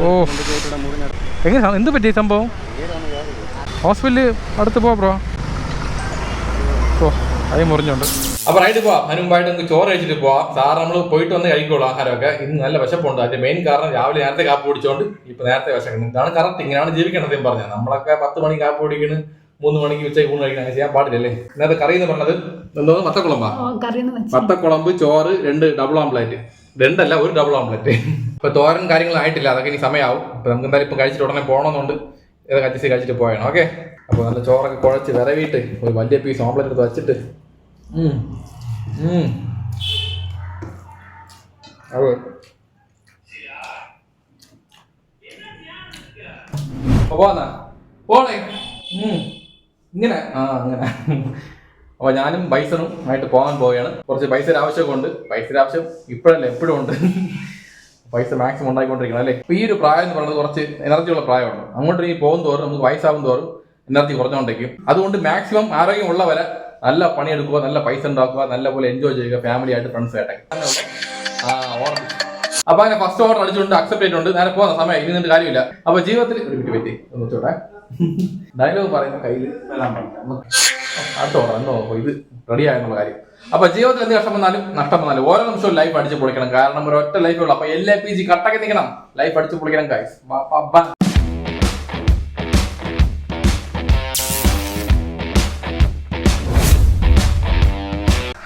ഓ എങ്ങനെ എന്ത് പറ്റി സംഭവം? ഹോസ്പിറ്റലിൽ അടുത്ത് പോവാ ബ്രോ. ഓ അത് മുറിഞ്ഞുണ്ട്. അപ്പോൾ റൈഡ് പോവാം. അതിന് മുമ്പായിട്ട് നമുക്ക് ചോറ് കഴിച്ചിട്ട് പോവാം. സാറ് നമ്മൾ പോയിട്ട് വന്ന് കഴിക്കുള്ളൂ ആഹാരമൊക്കെ. ഇന്ന് നല്ല വിശപ്പുണ്ട്. അതിന്റെ മെയിൻ കാരണം രാവിലെ നേരത്തെ കാപ്പ് കുടിച്ചോണ്ട് ഇപ്പൊ നേരത്തെ വിശക്കണം. ഇതാണ് കറക്റ്റ്. ഇങ്ങനെയാണ് ജീവിക്കേണ്ടത് പറഞ്ഞത്. നമ്മളൊക്കെ 10 മണിക്ക് കാപ്പ് കുടിക്കുന്നു, 3 മണിക്ക് ഉച്ചയ്ക്ക് ഊണ് കഴിക്കണം. അങ്ങനെ ചെയ്യാൻ പാടില്ലല്ലേ. ഇന്നത്തെ കറി എന്ന് പറഞ്ഞത് എന്തോ മത്തക്കുളമ്പാ. മത്തക്കുളമ്പ്, ചോറ്, 2 ഡബിൾ ഓംപ്ലേറ്റ്. 2 അല്ല 1 ഡബിൾ ഓംപ്ലേറ്റ്. ഇപ്പൊ തോരൻ കാര്യങ്ങളായിട്ടില്ല, അതൊക്കെ ഇനി സമയമാവും. അപ്പൊ നമുക്ക് എന്തായാലും ഇപ്പൊ കഴിച്ചിട്ട് ഉടനെ പോകണമെന്നുണ്ട്. ഇതൊക്കെ അഡ്ജസ്റ്റ് കഴിച്ചിട്ട് പോയാണ്. ഓക്കെ. അപ്പോൾ നല്ല ചോറൊക്കെ കുഴച്ച് വിരവിയിട്ട് ഒരു വലിയ പീസ് ഓംപ്ലേറ്റ് എടുത്ത് വെച്ചിട്ട് പോണേ ഇങ്ങനെ അങ്ങനെ. അപ്പോൾ ഞാനും ബൈസണും ആയിട്ട് പോകാൻ പോവുകയാണ്. കുറച്ച് പൈസയുടെ ആവശ്യമൊക്കെ ഉണ്ട്. പൈസയുടെ ആവശ്യം ഇപ്പോഴല്ല എപ്പോഴും ഉണ്ട്. പൈസ മാക്സിമം ഉണ്ടായിക്കൊണ്ടിരിക്കണം അല്ലേ. ഇപ്പോൾ ഈ ഒരു പ്രായം എന്ന് പറയുന്നത് കുറച്ച് എനർജിയുള്ള പ്രായമാണ്. അങ്ങോട്ട് ഈ പോകും തോറും നമുക്ക് വയസ്സാകും തോറും എനർജി കുറഞ്ഞുകൊണ്ടേക്കും. അതുകൊണ്ട് മാക്സിമം ആരോഗ്യമുള്ളവരെ നല്ല പണിയെടുക്കുക, നല്ല പൈസ ഉണ്ടാക്കുക, നല്ല പോലെ എൻജോയ് ചെയ്യുക ഫാമിലി ആയിട്ട്, ഫ്രണ്ട്സ് ആയിട്ടൊക്കെ. അപ്പൊ അങ്ങനെ ഫസ്റ്റ് ഓർഡർ അടിച്ചുകൊണ്ട് അക്സെപ്റ്റ് ചെയ്തിട്ടുണ്ട്. നേരെ പോകുന്ന സമയം ഇനി നിന്നിട്ട് കാര്യമില്ല. അപ്പൊ ജീവിതത്തിൽ ഒരു മിനിറ്റ് പറ്റി ഒന്ന് വെച്ചോട്ടെ. ഡയലോഗ് പറയുന്ന കയ്യിൽ അടുത്ത ഓർഡർ എന്നോ ഇത് റെഡി ആയെന്നുള്ള കാര്യം. അപ്പൊ ജീവിതത്തിൽ എന്ത് കഷ്ടം വന്നാലും നഷ്ടം വന്നാലും ഓരോ നിമിഷവും ലൈഫ് അടിച്ചു പൊളിക്കണം. കാരണം ഒരു ഒറ്റ ലൈഫേ ഉള്ളൂ. അപ്പൊ LAPG കട്ടൊക്കെ നിൽക്കണം, ലൈഫ് അടിച്ചു പൊളിക്കണം ഗൈസ്.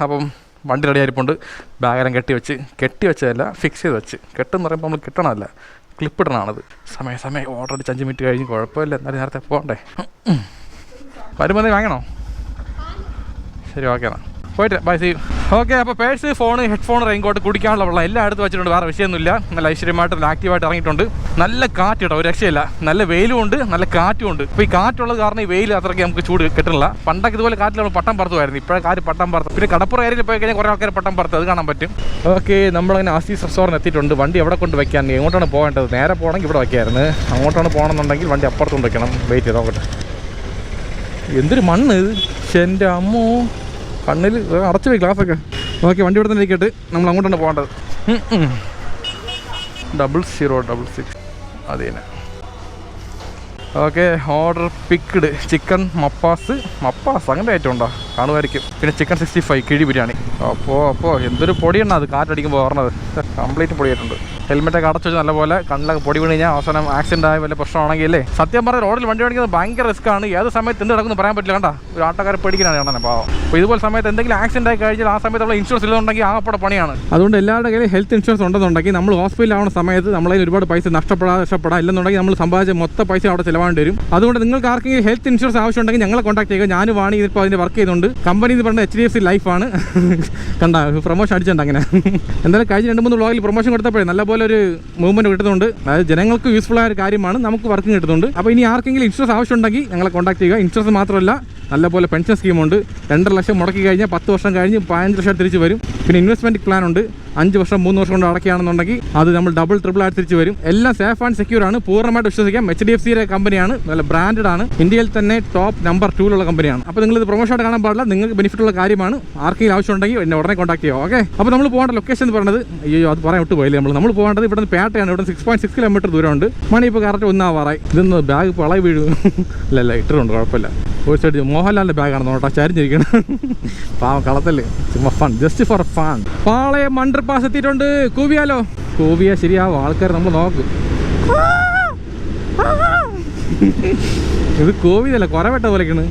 അപ്പം വണ്ടി റെഡി ആയിരിപ്പുണ്ട്. ബാഗെല്ലാം കെട്ടി വെച്ചതല്ല, ഫിക്സ് ചെയ്ത് വെച്ച്. കെട്ടെന്ന് പറയുമ്പോൾ നമ്മൾ കിട്ടണമല്ല, ക്ലിപ്പ് ഇടണമാണത്. സമയം ഓർഡർ അടിച്ച് 5 മിനിറ്റ് കഴിഞ്ഞ് കുഴപ്പമില്ല. എന്നാലും നേരത്തെ പോകണ്ടേ. വരുമ്പോൾ വാങ്ങണോ? ശരി ഓക്കെ എന്നാൽ പോയിട്ട് ബൈ സീ. ഓക്കെ. അപ്പോൾ പേഴ്സ്, ഫോണ്, ഹെഡ്ഫോൺ, റെയിൻകോട്ട്, കുടിക്കാനുള്ള വെള്ളം എല്ലാം എടുത്ത് വെച്ചിട്ടുണ്ട്. വേറെ വിഷയമൊന്നുമില്ല. നല്ല ഐശ്വര്യമായിട്ട് നല്ല ആക്റ്റീവായിട്ട് ഇറങ്ങിയിട്ടുണ്ട്. നല്ല കാറ്റ് കേട്ടോ, ഒരു രക്ഷയില്ല. നല്ല വെയിലും ഉണ്ട്, നല്ല കാറ്റും ഉണ്ട്. ഇപ്പോൾ ഈ കാറ്റുള്ളത് കാരണം ഈ വെയിൽ അത്രയ്ക്ക് നമുക്ക് ചൂട് കിട്ടുന്നില്ല. പണ്ടൊക്കെ ഇതുപോലെ കാറ്റിൽ നമ്മൾ പട്ടം പറത്തുമായിരുന്നു. ഇപ്പോഴേ കാറ്റ് പട്ടം പറത്തും. പിന്നെ കടപ്പുറ ഏരിയയിൽ പോയി കഴിഞ്ഞാൽ കുറേ ആൾക്കാർ പട്ടം പറത്തും, അത് കാണാൻ പറ്റും. ഓക്കെ. നമ്മളങ്ങനെ ആസീസ് റെസ്റ്റോറൻറ്റ് എത്തിയിട്ടുണ്ട്. വണ്ടി എവിടെ കൊണ്ട് വയ്ക്കാൻ, എങ്ങോട്ടാണ് പോകേണ്ടത്? നേരെ പോകണമെങ്കിൽ ഇവിടെ വയ്ക്കായിരുന്നു. അങ്ങോട്ടാണ് പോകണമെന്നുണ്ടെങ്കിൽ വണ്ടി അപ്പുറത്തുകൊണ്ട് വയ്ക്കണം. വെയിറ്റ് ചെയ്ത് നോക്കട്ടെ. എന്തൊരു മണ്ണ് ഇത്, എൻ്റെ അമ്മോ. കണ്ണിൽ അടച്ചു പോയി ഗ്ലാസ്സൊക്കെ. ഓക്കെ. വണ്ടി ഇവിടെ തന്നെ ഇരിക്കട്ടെ. നമ്മൾ അങ്ങോട്ടാണ് പോകേണ്ടത്. 0066 അത് തന്നെ. ഓക്കെ. ഓർഡർ പിക്ക്ഡ് ചിക്കൻ മപ്പാസ് അങ്ങനെ ഐറ്റം ഉണ്ടോ? കാണുമായിരിക്കും. പിന്നെ ചിക്കൻ 65 കിഴി ബിരിയാണി. അപ്പോൾ എന്തൊരു പൊടിയാണ് അത് കാറ്റടിക്കുമ്പോൾ പറഞ്ഞത്. കംപ്ലീറ്റ് പൊടിയായിട്ടുണ്ട്. ഹെൽമെറ്റൊക്കെ അടച്ചു വെച്ച് നല്ലപോലെ. കണ്ണിലൊക്കെ പൊടി വീണ് കഴിഞ്ഞാൽ അവസാനം ആക്സിഡൻ്റ് ആയ വല്ല പ്രശ്നമാണെങ്കിൽ അല്ലേ. സത്യം പറഞ്ഞാൽ റോഡിൽ വണ്ടി ഓടിക്കുന്നത് ഭയങ്കര റിസ്ക് ആണ്. ഏത് സമയത്ത് എന്ത് നടക്കുന്നു പറയാൻ പറ്റില്ല. കണ്ട ഒരു ആട്ടക്കാരെ പേടിക്കാനാണ് കാണാൻ പാവം. അപ്പോൾ ഇതുപോലെ സമയത്ത് എന്തെങ്കിലും ആക്സിഡൻ്റ് ആയി കഴിഞ്ഞാൽ ആ സമയത്ത് നമ്മൾ ഇൻഷുറൻസ് ഇല്ലെന്നുണ്ടെങ്കിൽ ആകെപ്പാടെ പണിയാണ്. അതുകൊണ്ട് എല്ലാവരുടെ കയ്യിൽ ഹെൽത്ത് ഇൻഷുറൻസ് ഉണ്ടെന്നുണ്ടെങ്കിൽ നമ്മൾ ഹോസ്പിറ്റലിലാവുന്ന സമയത്ത് നമ്മളതിൽ ഒരുപാട് പൈസ നഷ്ടപ്പെടാം. ഇല്ലെന്നുണ്ടെങ്കിൽ നമ്മൾ സമ്പാദിച്ച മൊത്തം പൈസ അവിടെ ചിലവാണ്ടി വരും. അതുകൊണ്ട് നിങ്ങൾക്ക് ആർക്കെങ്കിലും ഹെൽത്ത് ഇൻഷുറൻസ് ആവശ്യമുണ്ടെങ്കിൽ ഞങ്ങളെ കോൺടാക്ട് ചെയ്യുക. ഞാൻ വാണി ഇതിപ്പോൾ അതിൻ്റെ വർക്ക് ചെയ്യുന്നുണ്ട്. കമ്പനി എന്ന് പറഞ്ഞാൽ HDFC ലൈഫാണ്. കണ്ട പ്രൊമോഷൻ അടിച്ചിട്ടുണ്ട്. അങ്ങനെ എന്തായാലും കഴിഞ്ഞ 2-3 വ്ളോഗിൽ പ്രൊമോഷൻ കൊടുത്തപ്പോഴേ നല്ലപോലെ ഒരു മൂവ്മെൻറ്റ് കിട്ടുന്നുണ്ട്. അതായത് ജനങ്ങൾക്ക് യൂസ്ഫുൾ ആയ ഒരു കാര്യമാണ്, നമുക്ക് വർക്കും കിട്ടുന്നുണ്ട്. അപ്പോൾ ഇനി ആർക്കെങ്കിലും ഇൻഷുറൻസ് ആവശ്യമുണ്ടെങ്കിൽ ഞങ്ങളെ കോൺടാക്ട് ചെയ്യുക. ഇൻഷുറൻസ് മാത്രമല്ല നല്ലപോലെ പെൻഷൻ സ്കീമുണ്ട്. 2.5 ലക്ഷം മുടക്കി കഴിഞ്ഞാൽ 10 വർഷം കഴിഞ്ഞ് 15 ലക്ഷം തിരിച്ച് വരും. പിന്നെ ഇൻവെസ്റ്റ്മെൻറ്റ് പ്ലാൻ ഉണ്ട്. 5 വർഷം 3 വർഷം കൊണ്ട് അടക്കുകയാണെന്നുണ്ടെങ്കിൽ അത് നമ്മൾ ഡബിൾ ട്രിപ്പിൾ ആയിട്ട് തിരിച്ച് വരും. എല്ലാം സേഫ് ആൻഡ് സെക്യൂർ ആണ്. പൂർണ്ണമായിട്ട് വിശ്വസിക്കാം. HDFCയുടെ കമ്പനിയാണ്. നല്ല ബ്രാൻഡഡ് ആണ്. ഇന്ത്യയിൽ തന്നെ ടോപ്പ് നമ്പർ 2 കമ്പനിയാണ്. അപ്പോൾ നിങ്ങൾ ഇത് പ്രൊമോഷനായിട്ട് കാണാൻ പാടില്ല. നിങ്ങൾക്ക് ബെനിഫിറ്റ് ഉള്ള കാര്യമാണ്. ആർക്കെങ്കിലും ആവശ്യമുണ്ടെങ്കിൽ എന്നെ ഉടനെ കോൺടാക്ട് ചെയ്യുക. ഓക്കെ. അപ്പോൾ നമ്മൾ പോകേണ്ട ലൊക്കേഷൻ എന്ന് പറയുന്നത്, അയ്യോ അത് പറയാൻ വിട്ടുപോയില്ലേ. നമ്മൾ പോകേണ്ടത് ഇവിടെ നിന്ന് പേട്ടയാണ്. ഇവിടെ 6.6 കിലോമീറ്റർ ദൂരമുണ്ട്. മണി ഇപ്പോൾ കറക്റ്റ് 1 ആവാറായി. ഇതൊന്ന് ബാഗ് പളയി വീഴും. ഇല്ല ഇട്ടിട്ടുണ്ട്, കുഴപ്പമില്ല. ഒരു സൈഡ് മോഹൻലാലിൻ്റെ ബാഗാണ് നോട്ടാ, ചരിഞ്ഞിരിക്കണം. പാവം കളത്തല്ലേ, ചുമ്മാ fun, just for fun. Palayam under pass എത്തിയിട്ടുണ്ട്. കൂവിയാ ശരിയാവും. ആൾക്കാർ നമ്മൾ നോക്കും. ഇത് കോവിതല്ല, കുറവെട്ട പോലെയൊക്കെയാണ്.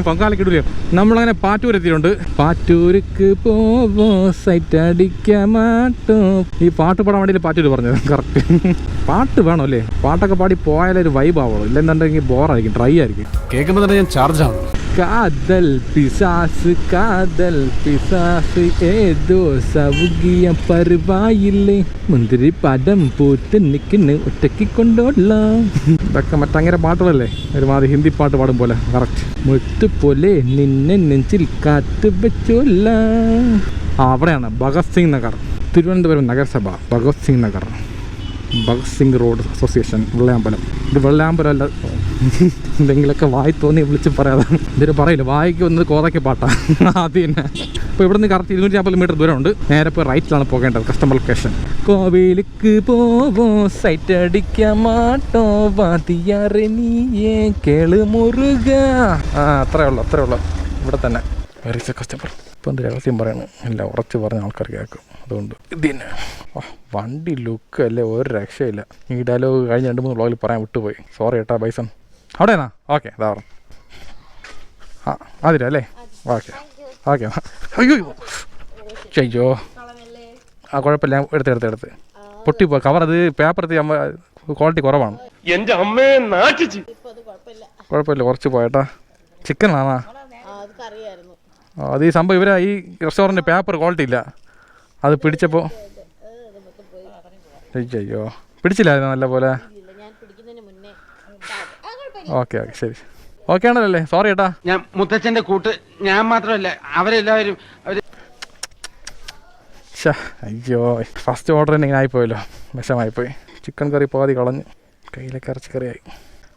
പൊങ്കാലക്കിടൂല. നമ്മളങ്ങനെ പാറ്റൂർ എത്തിയിട്ടുണ്ട്. പാറ്റൂർക്ക് പോവോ സൈറ്റ് അടിക്കാൻ മാട്ടോ. ഈ പാട്ട് പാടാൻ വേണ്ടിയിട്ട് പാറ്റൂർ പറഞ്ഞത് കറക്റ്റ്. പാട്ട് വേണം അല്ലേ. പാട്ടൊക്കെ പാടി പോയാലേ ഒരു വൈബ് ആവുള്ളൂ. ഇല്ലെന്നുണ്ടെങ്കിൽ ബോറായിരിക്കും, ഡ്രൈ ആയിരിക്കും. കേൾക്കുമ്പോൾ തന്നെ ഞാൻ ചാർജാണ്. കാതൽ പിസാസ് ഏതോ സൗകിയ പരുവായില്ലേ. മുന്തിരി പടം പൂത്ത് നിൽക്കുന്നു ഒറ്റയ്ക്ക് കൊണ്ടോളാം. ഇതൊക്കെ മറ്റങ്ങനെ പാട്ടുകളല്ലേ, ഒരുമാതിരി ഹിന്ദി പാട്ട് പാടും പോലെ കറക്റ്റ്. മുത്തുപോലെ നിന്നെ നെഞ്ചിൽ കാത്തു വെച്ചോല്ല. അവിടെയാണ് ഭഗത് സിംഗ് നഗർ, തിരുവനന്തപുരം നഗരസഭ, ഭഗത് സിംഗ് നഗർ. Bhagat Singh road association Vellayambalam. ഇത് വെള്ളയാമ്പലം അല്ല, എന്തെങ്കിലുമൊക്കെ വായി തോന്നി വിളിച്ച് പറയാതെ ഇതിന് പറയില്ല. വായിക്ക് വന്നത് കോതയ്ക്ക് പാട്ടാ അത് തന്നെ. അപ്പോൾ ഇവിടെ നിന്ന് കറക്റ്റ് 250 മീറ്റർ ദൂരമുണ്ട്. നേരെ ഇപ്പോൾ റൈറ്റിലാണ് പോകേണ്ടത്. കസ്റ്റമർ ലൊക്കേഷൻ കോവിലേക്ക് പോവോ സൈറ്റ് അടിക്കാൻ മാട്ടോ വാതിയാറെ നീയേ കേള് മുറുക. അത്രേ ഉള്ളൂ ഇവിടെ തന്നെ. കസ്റ്റമർ ഇപ്പം എന്ത് രഹസ്യം പറയണം, എല്ലാം ഉറച്ച് പറഞ്ഞ ആൾക്കാർ കേൾക്കും. അതുകൊണ്ട് ഇതിന് വണ്ടി ലുക്ക് അല്ലേ ഒരു രക്ഷയില്ല. ഈ ഡയലോഗ് കഴിഞ്ഞ് 2-3 വ്ളോഗിൽ പറയാൻ വിട്ടുപോയി. സോറി ഏട്ടാ ബൈസൺ. അവിടെയാണോ? ഓക്കെ ഇതാ പറഞ്ഞു. അതിരാ അല്ലേ? ഓക്കെ അയ്യോ ചെയ്യോ. കുഴപ്പമില്ല, എടുത്ത് പൊട്ടിപ്പോ കവർ. അത് പേപ്പർ ക്വാളിറ്റി കുറവാണ്. കുഴപ്പമില്ല, കുറച്ച് പോയേട്ടാ. ചിക്കനാണോ? അത് ഈ സംഭവം ഇവരാ ഈ റെസ്റ്റോറൻറ്റ് പേപ്പർ ക്വാളിറ്റി ഇല്ല. അത് പിടിച്ചപ്പോൾ അയ്യോ പിടിച്ചില്ലായിരുന്നു നല്ല പോലെ. ഓക്കെ ശരി. ഓക്കെ ആണല്ലേ? സോറി ഏട്ടാ. ഞാൻ മുത്തച്ഛൻ്റെ കൂട്ട് ഞാൻ മാത്രമല്ല അവരെല്ലാവരും അയ്യോ ഫസ്റ്റ് ഓർഡർ തന്നെ ഇങ്ങനെ ആയിപ്പോയല്ലോ, വിഷമായിപ്പോയി. ചിക്കൻ കറി പാതി കളഞ്ഞ് കയ്യിലേക്ക് ഇറച്ചിക്കറിയായി.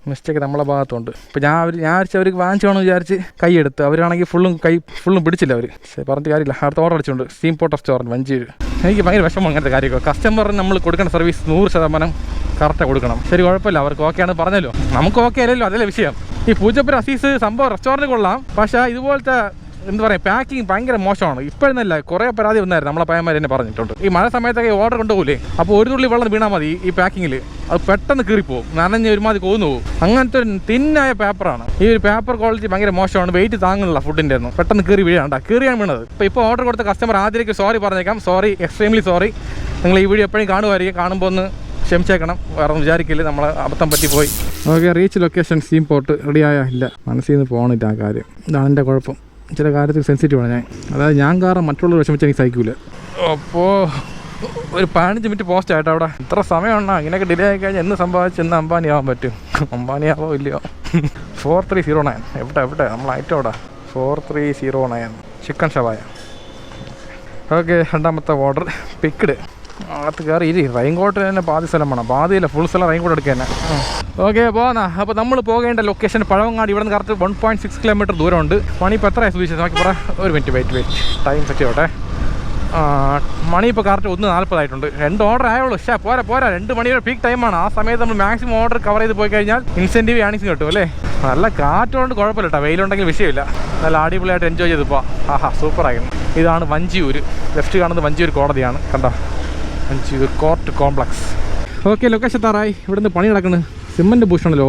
മിസ്റ്റേക്ക് നമ്മളെ ഭാഗത്തുണ്ട്. ഇപ്പോൾ ഞാൻ വിചാരിച്ച് അവർക്ക് വാങ്ങിച്ചോണെന്ന് വിചാരിച്ച് കൈ എടുത്ത്. അവരാണെങ്കിൽ ഫുള്ളും പിടിച്ചില്ല അവർ. പക്ഷേ പറഞ്ഞിട്ട് കാര്യമില്ല. അടുത്ത ഓർഡർ അടിച്ചുകൊണ്ട് സ്റ്റീം പോട്ട് റെസ്റ്റോറൻറ്റ് വഞ്ചൂർ. എനിക്ക് ഭയങ്കര വിഷമം അങ്ങനത്തെ കാര്യമൊക്കെ. കസ്റ്റമറിന് നമ്മൾ കൊടുക്കേണ്ട സർവീസ് 100% കറക്റ്റാണ് കൊടുക്കണം. ശരി കുഴപ്പമില്ല, അവർക്ക് ഓക്കെയാണ് പറഞ്ഞല്ലോ, നമുക്ക് ഓക്കെ അല്ലല്ലോ, അതല്ലേ വിഷയം. ഈ പൂജപ്പുര അസീസ് സംഭവം റെസ്റ്റോറൻറ്റ് കൊള്ളാം, പക്ഷേ ഇതുപോലത്തെ എന്താ പറയുക പാക്കിങ് ഭയങ്കര മോശമാണ്. ഇപ്പോഴെന്നല്ല കുറേ പരാതി വന്നായിരുന്നു, നമ്മളെ പയ്യന്മാർ തന്നെ പറഞ്ഞിട്ടുണ്ട്. ഈ മഴ സമയത്തൊക്കെ ഓർഡർ കൊണ്ടുപോകില്ലേ, അപ്പോൾ ഒരു തുള്ളി വെള്ളം വീണാൽ മതി ഈ പാക്കിങ്ങിൽ, അത് പെട്ടെന്ന് കീറിപ്പോവും, നനഞ്ഞ് ഒരുമാതിരി കൊന്നു പോകും. അങ്ങനത്തെ ഒരു തിന്നായ പേപ്പറാണ്. ഈ ഒരു പേപ്പർ ക്വാളിറ്റി ഭയങ്കര മോശമാണ്. വെയിറ്റ് താങ്ങുന്നില്ല ഫുഡിൻ്റെ ഒന്നും, പെട്ടെന്ന് കീറി കീറിയാണ് വീണത്. ഇപ്പോൾ ഓർഡർ കൊടുത്ത കസ്റ്റമർ ആദ്യമേക്ക് സോറി പറഞ്ഞേക്കാം. Sorry, extremely sorry. നിങ്ങൾ ഈ വീഡിയോ എപ്പോഴും കാണുമായിരിക്കും, കാണുമ്പോൾ ഒന്ന് ക്ഷമിച്ചേക്കണം, വേറെ ഒന്നും വിചാരിക്കില്ല, നമ്മൾ അബദ്ധം പറ്റിപ്പോയി. Okay, reach location steam pot റെഡിയായ ഇല്ല, മനസ്സിൽ നിന്ന് പോകണില്ല ആ കാര്യം. ഇതാണ് എൻ്റെ കുഴപ്പം. ചില കാര്യത്തിൽ സെൻസിറ്റീവാണ് ഞാൻ. അതായത് ഞാൻ കാരണം മറ്റുള്ളവർ വിഷമിച്ച് എനിക്ക് സഹിക്കൂല. അപ്പോൾ ഒരു 15 മിനിറ്റ് പോസ്റ്റ് ആയിട്ട് അവിടെ ഇത്ര സമയമുണ്ടോ? ഇങ്ങനെയൊക്കെ ഡിലേ ആയി കഴിഞ്ഞാൽ എന്ന് സംഭവിച്ച് എന്ന് അംബാനി ആവാൻ പറ്റും. അംബാനി ആവോ ഇല്ലയോ? 4309 എവിടെ നമ്മൾ ഐറ്റം അവിടെ 4309 ചിക്കൻ ഷവായ. ഓക്കെ, രണ്ടാമത്തെ ഓർഡർ പിക്ഡ്. അകത്ത് കയറി റെയിൻ കോട്ട് തന്നെ പാതി സ്ഥലം വേണം, പാതിയില്ല ഫുൾ സ്ഥലം റെയിൻ കോട്ട് എടുക്കുക തന്നെ. ഓക്കെ പോന്നാ. അപ്പോൾ നമ്മൾ പോകേണ്ട ലൊക്കേഷൻ പഴവങ്ങാടി. ഇവിടെ നിന്ന് കറക്റ്റ് 1.6 കിലോമീറ്റർ ദൂരമുണ്ട്. മണി ഇപ്പോൾ എത്രയാണ് സുധീഷ് നോക്കി പറ. ഒരു മിനിറ്റ് വെയിറ്റ് ടൈം സെറ്റ് ചെയ്യട്ടെ. മണി ഇപ്പോൾ കറക്റ്റ് 1:40 ആയിട്ടുണ്ട്. 2 ഓർഡർ ആയുള്ളൂ. പക്ഷേ പോരാ 2 മണിയുടെ പീക്ക് ടൈമാണ്. ആ സമയത്ത് നമ്മൾ മാക്സിമം ഓർഡർ കവർ ചെയ്ത് പോയി കഴിഞ്ഞാൽ ഇൻസെൻറ്റീവ് ഏണിങ്സ് കിട്ടും അല്ലേ. നല്ല കാറ്റുകൊണ്ട് കുഴപ്പമില്ല കേട്ടോ, വെയിലുണ്ടെങ്കിൽ വിഷയമില്ല. നല്ല അടിപൊളിയായിട്ട് എൻജോയ് ചെയ്ത് പോവാം. സൂപ്പറായിരുന്നു. ഇതാണ് വഞ്ചിയൂർ. ലെഫ്റ്റ് കാണുന്നത് വഞ്ചിയൂർ കോടതിയാണ്, കണ്ടോ, Vanchiyoor court complex. Okay, location താറായി. ഇവിടുന്ന് പണി നടക്കുന്നത് സിമൻറ്റ് ഭൂഷണല്ലോ.